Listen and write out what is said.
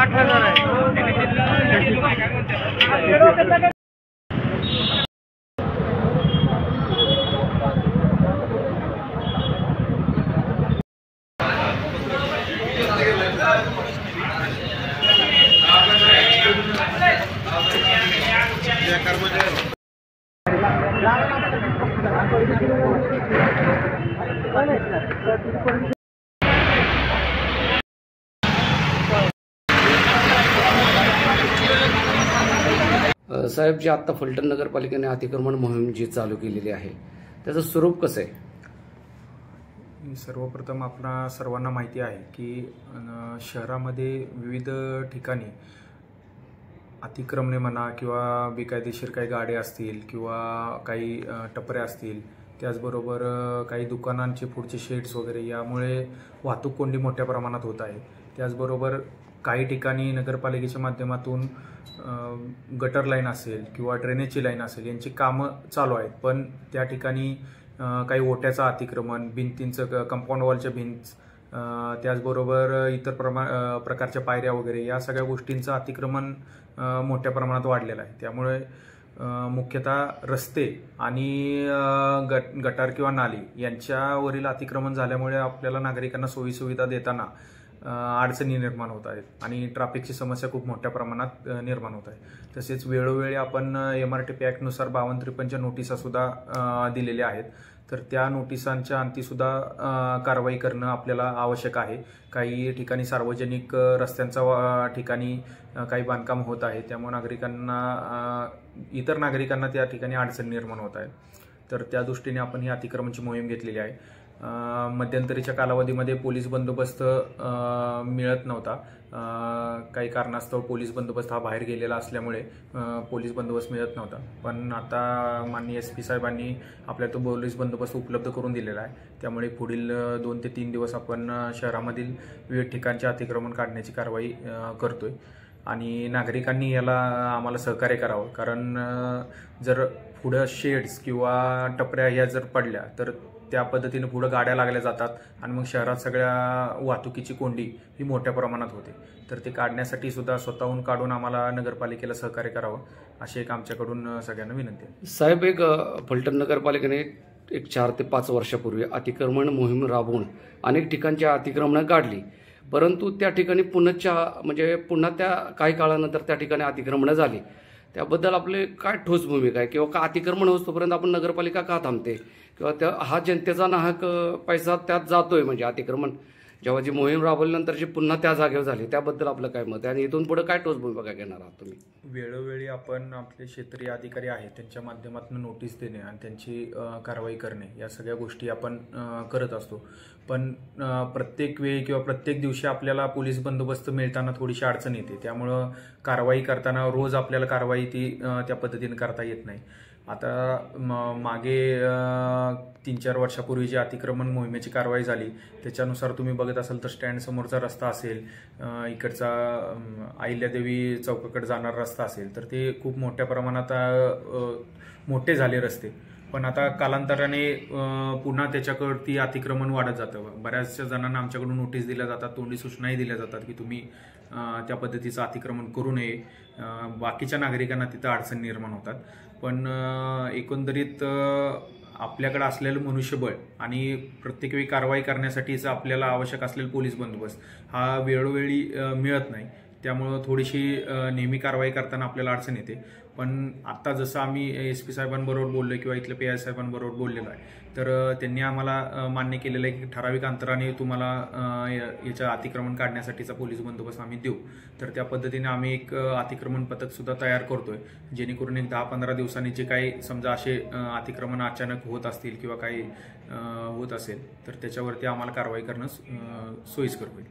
8,000 आहे. साहेब, जी आता फलटण नगरपालिकेने अतिक्रमण मोहीम जी चालू केलेली आहे त्याचं स्वरूप कसं आहे? सर्वप्रथम आपणा सर्वांना माहिती आहे की शहरामध्ये विविध ठिकाणी अतिक्रमणे म्हणा किंवा बेकायदेशीर काही गाड्या असतील किंवा काही टपऱ्या असतील, त्याचबरोबर काही दुकानांचे पुढचे शेड्स वगैरे, यामुळे वाहतूक कोंडी मोठ्या प्रमाणात होत आहे. त्याचबरोबर काही ठिकाणी नगरपालिकेच्या माध्यमातून गटर लाईन असेल किंवा ड्रेनेजची लाईन असेल यांची कामं चालू आहेत, पण त्या ठिकाणी काही ओट्याचं अतिक्रमण, भिंतींचं कंपाऊंड वॉलच्या भिंत, त्याचबरोबर इतर प्रकारच्या पायऱ्या वगैरे या सगळ्या गोष्टींचं अतिक्रमण मोठ्या प्रमाणात वाढलेलं आहे. त्यामुळे मुख्यतः रस्ते आणि गटार किंवा नाली यांच्यावरील अतिक्रमण झाल्यामुळे आपल्याला नागरिकांना सोयीसुविधा देताना अडचणी निर्माण होत आहेत आणि ट्रॅफिकची समस्या खूप मोठ्या प्रमाणात निर्माण होत आहे. तसेच वेळोवेळी आपण MRTP ॲक्टनुसार 52-53 नोटिसा सुद्धा दिलेल्या आहेत, तर त्या नोटिसांच्या अंतीसुद्धा कारवाई करणं आपल्याला आवश्यक आहे. काही ठिकाणी सार्वजनिक रस्त्यांच्या ठिकाणी काही बांधकाम होत आहे, त्यामुळे इतर नागरिकांना त्या ठिकाणी अडचणी निर्माण होत आहेत. तर त्या दृष्टीने आपण ही अतिक्रमणची मोहीम घेतलेली आहे. मध्यंतरीच्या कालावधीमध्ये पोलीस बंदोबस्त मिळत नव्हता. काही कारणास्तव पोलीस बंदोबस्त हा बाहेर गेलेला असल्यामुळे पोलीस बंदोबस्त मिळत नव्हता, पण आता माननीय SP साहेबांनी आपल्याला तो पोलीस बंदोबस्त उपलब्ध करून दिलेला आहे. त्यामुळे पुढील 2 ते 3 दिवस आपण शहरामधील विविध ठिकाणचे अतिक्रमण काढण्याची कारवाई करतोय आणि नागरिकांनी याला आम्हाला सहकार्य करावं. कारण जर पुढं शेड्स किंवा टपऱ्या ह्या जर पडल्या तर त्या पद्धतीने पुढे गाड्या लागल्या जातात आणि मग शहरात सगळ्या वाहतुकीची कोंडी ही मोठ्या प्रमाणात होते. तर ते काढण्यासाठी सुद्धा स्वतःहून काढून आम्हाला नगरपालिकेला सहकार्य करावं अशी एक आमच्याकडून सगळ्यांना विनंती आहे. साहेब, एक फलटण नगरपालिकेने 4 ते 5 वर्षापूर्वी अतिक्रमण मोहीम राबवून अनेक ठिकाणची अतिक्रमणं काढली, परंतु त्या ठिकाणी पुन्हा त्या काही काळानंतर त्या ठिकाणी अतिक्रमणं झाली. त्याबद्दल आपले काय ठोस भूमिका आहे किंवा का अतिक्रमण होतोपर्यंत आपण नगरपालिका का थांबते किंवा हा जनतेचा नाहक पैसा त्यात जातोय? म्हणजे अतिक्रमण जेव्हा जी मोहीम राबवल्यानंतर जी पुन्हा त्या जागेवर झाली त्याबद्दल आपलं काय मत आहे आणि इथून पुढे काय ठोस भूमिका घेणार आहात तुम्ही? वेळोवेळी आपण आपले क्षेत्रीय अधिकारी आहेत त्यांच्या माध्यमातून नोटीस देणे आणि त्यांची कारवाई करणे या सगळ्या गोष्टी आपण करत असतो, पण प्रत्येक वेळी किंवा प्रत्येक दिवशी आपल्याला पोलीस बंदोबस्त मिळताना थोडीशी अडचण येते. त्यामुळं कारवाई करताना रोज आपल्याला कारवाई ती त्या पद्धतीने करता येत नाही. आता मागे 3-4 वर्षापूर्वी जी अतिक्रमण मोहिमेची कारवाई झाली त्याच्यानुसार तुम्ही बघत असाल तर स्टँड समोरचा रस्ता असेल, इकडचा अहिल्यादेवी चौकाकडे जाणारा रस्ता असेल, तर ते खूप मोठ्या प्रमाणात मोठे झाले रस्ते. पण आता कालांतराने पुन्हा त्याच्याकडे अतिक्रमण वाढत जातं. बऱ्याचशा जणांना आमच्याकडून नोटीस दिल्या जातात, तोंडी सूचनाही दिल्या जातात की तुम्ही त्या पद्धतीचं अतिक्रमण करू नये. बाकीच्या नागरिकांना तिथं अडचण निर्माण होतात. पण एकंदरीत आपल्याकडे असलेलं मनुष्यबळ आणि प्रत्येक वेळी कारवाई करण्यासाठीच आपल्याला आवश्यक असलेलं पोलीस बंदोबस्त हा वेळोवेळी मिळत नाही. त्यामुळं थोडीशी नेहमी कारवाई करताना आपल्याला अडचण येते. पण आता जसं आम्ही SP साहेबांबरोबर बोललो किंवा इथल्या PI साहेबांबरोबर बोललेलो आहे, तर त्यांनी आम्हाला मान्य केलेलं आहे की ठराविक अंतराने तुम्हाला याच्या अतिक्रमण काढण्यासाठीचा पोलीस बंदोबस्त आम्ही देऊ. तर त्या पद्धतीने आम्ही एक अतिक्रमण पथक सुद्धा तयार करतोय, जेणेकरून एक 10-15 दिवसांनी जे काही समजा असे अतिक्रमण अचानक होत असतील किंवा काही होत असेल तर त्याच्यावरती आम्हाला कारवाई करणं सोयीस्कर होईल.